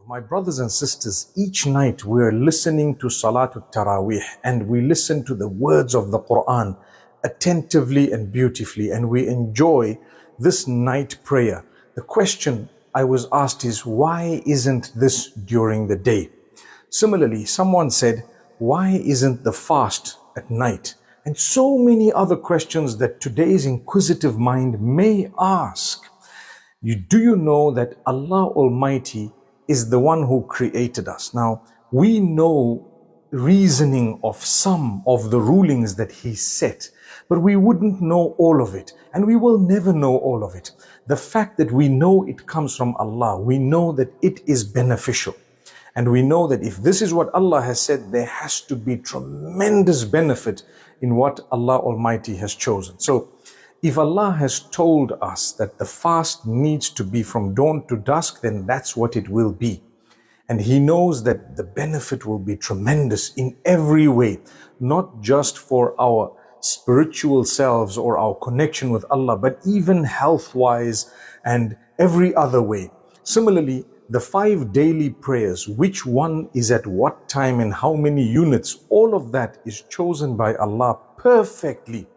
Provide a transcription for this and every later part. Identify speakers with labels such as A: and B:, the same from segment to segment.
A: My brothers and sisters, each night we're listening to Salatul Taraweeh and we listen to the words of the Quran attentively and beautifully, and we enjoy this night prayer. The question I was asked is, why isn't this during the day? Similarly, someone said, why isn't the fast at night? And so many other questions that today's inquisitive mind may ask. Do you know that Allah Almighty is the one who created us? Now, we know reasoning of some of the rulings that He set, but we wouldn't know all of it, and we will never know all of it. The fact that we know it comes from Allah, we know that it is beneficial, and we know that if this is what Allah has said, there has to be tremendous benefit in what Allah Almighty has chosen. So, if Allah has told us that the fast needs to be from dawn to dusk, then that's what it will be. And He knows that the benefit will be tremendous in every way, not just for our spiritual selves or our connection with Allah, but even health-wise and every other way. Similarly, the 5 daily prayers, which one is at what time and how many units, all of that is chosen by Allah perfectly,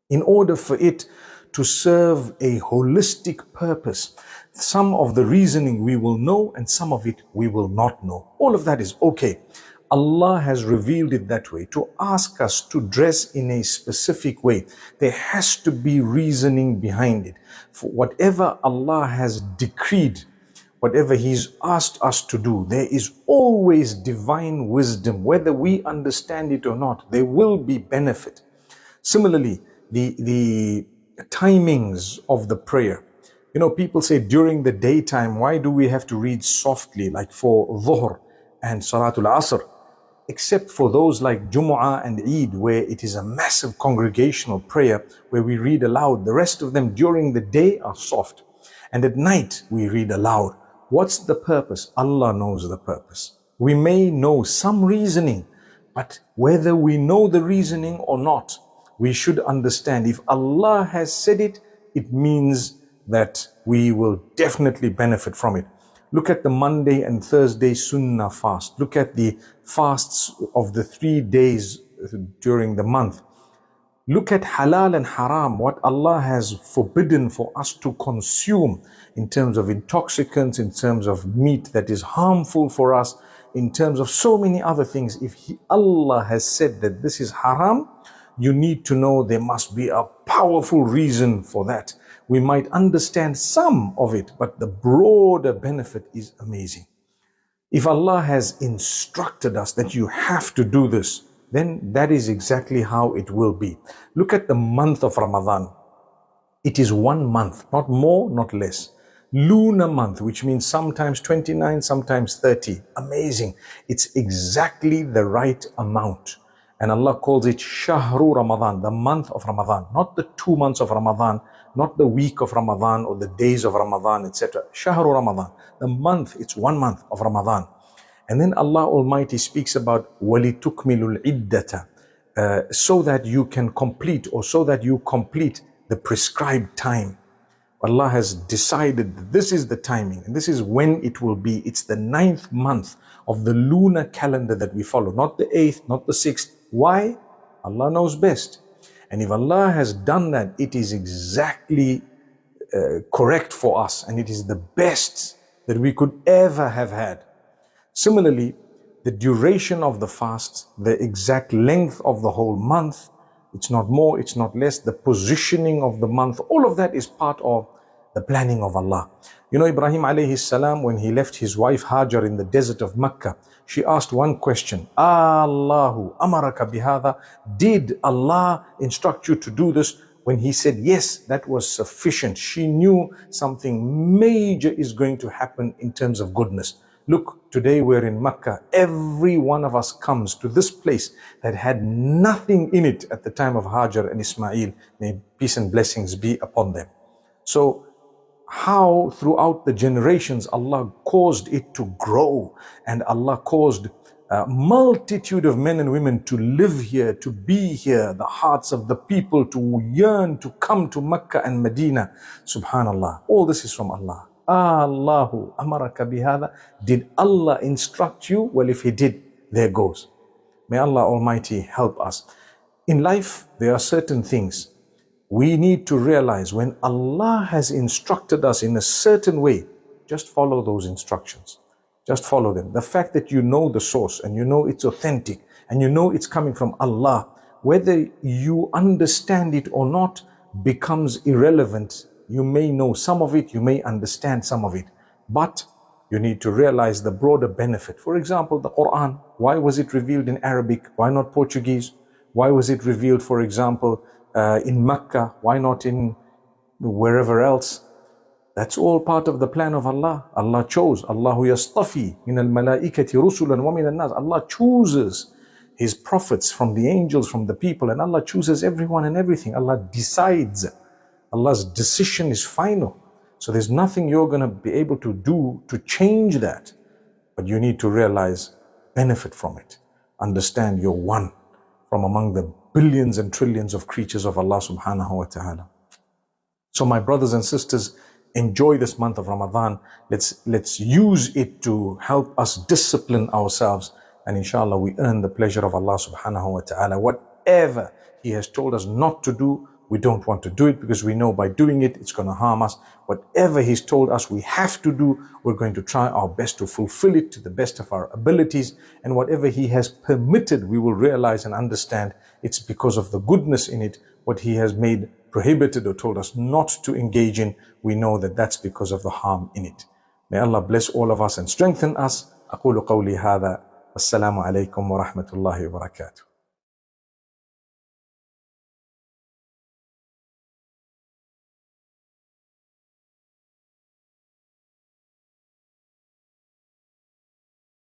A: in order for it to serve a holistic purpose. Some of the reasoning we will know and some of it we will not know. All of that is okay. Allah has revealed it that way to ask us to dress in a specific way. There has to be reasoning behind it. For whatever Allah has decreed, whatever He's asked us to do, there is always divine wisdom. Whether we understand it or not, there will be benefit. Similarly, the timings of the prayer. You know, people say during the daytime, why do we have to read softly, like for Dhuhr and Salatul Asr? Except for those like Jumu'ah and Eid, where it is a massive congregational prayer where we read aloud. The rest of them during the day are soft. And at night we read aloud. What's the purpose? Allah knows the purpose. We may know some reasoning, but whether we know the reasoning or not, we should understand if Allah has said it, it means that we will definitely benefit from it. Look at the Monday and Thursday Sunnah fast. Look at the fasts of the 3 days during the month. Look at halal and haram, what Allah has forbidden for us to consume in terms of intoxicants, in terms of meat that is harmful for us, in terms of so many other things. If Allah has said that this is haram, you need to know there must be a powerful reason for that. We might understand some of it, but the broader benefit is amazing. If Allah has instructed us that you have to do this, then that is exactly how it will be. Look at the month of Ramadan. It is 1 month, not more, not less. Lunar month, which means sometimes 29, sometimes 30. Amazing. It's exactly the right amount. And Allah calls it Shahru Ramadan, the month of Ramadan, not the 2 months of Ramadan, not the week of Ramadan or the days of Ramadan, etc. Shahru Ramadan, the month, it's 1 month of Ramadan. And then Allah Almighty speaks about وَلِتُكْمِلُ الْعِدَّةَ, so that you can complete, or so that you complete the prescribed time. Allah has decided that this is the timing and this is when it will be. It's the 9th month of the lunar calendar that we follow, not the 8th, not the 6th. Why? Allah knows best. And if Allah has done that, it is exactly correct for us, and it is the best that we could ever have had. Similarly, the duration of the fast, the exact length of the whole month, it's not more, it's not less, the positioning of the month, all of that is part of the planning of Allah. You know, Ibrahim alayhi salam, when he left his wife Hajar in the desert of Mecca, she asked one question, Allahu amaraka bihada, did Allah instruct you to do this? When he said yes, that was sufficient. She knew something major is going to happen in terms of goodness. Look, today we're in Mecca. Every one of us comes to this place that had nothing in it at the time of Hajar and Ismail. May peace and blessings be upon them. So, how throughout the generations Allah caused it to grow, and Allah caused a multitude of men and women to live here, to be here, the hearts of the people to yearn to come to Mecca and Medina. Subhanallah, all this is from Allah. Allahu amaraka bihada. Did Allah instruct you? Well, if He did, there goes. May Allah Almighty help us. In life, there are certain things we need to realize. When Allah has instructed us in a certain way, just follow those instructions. Just follow them. The fact that you know the source and you know it's authentic and you know it's coming from Allah, whether you understand it or not, becomes irrelevant. You may know some of it, you may understand some of it, but you need to realize the broader benefit. For example, the Quran, why was it revealed in Arabic? Why not Portuguese? Why was it revealed, for example, in Mecca? Why not in wherever else? That's all part of the plan of Allah. Allah chose. Allahu yastafi min al-malaikati rusulan wa min al-nas. Allah chooses His prophets from the angels, from the people, and Allah chooses everyone and everything. Allah decides. Allah's decision is final. So there's nothing you're going to be able to do to change that. But you need to realize, benefit from it. Understand you're one from among the billions and trillions of creatures of Allah subhanahu wa ta'ala. So my brothers and sisters, enjoy this month of Ramadan. Let's use it to help us discipline ourselves. And inshallah, we earn the pleasure of Allah subhanahu wa ta'ala. Whatever He has told us not to do, we don't want to do it because we know by doing it, it's going to harm us. Whatever He's told us we have to do, we're going to try our best to fulfill it to the best of our abilities. And whatever He has permitted, we will realize and understand it's because of the goodness in it. What He has made prohibited or told us not to engage in, we know that that's because of the harm in it. May Allah bless all of us and strengthen us. أقول قولي هذا والسلام عليكم ورحمة الله وبركاته.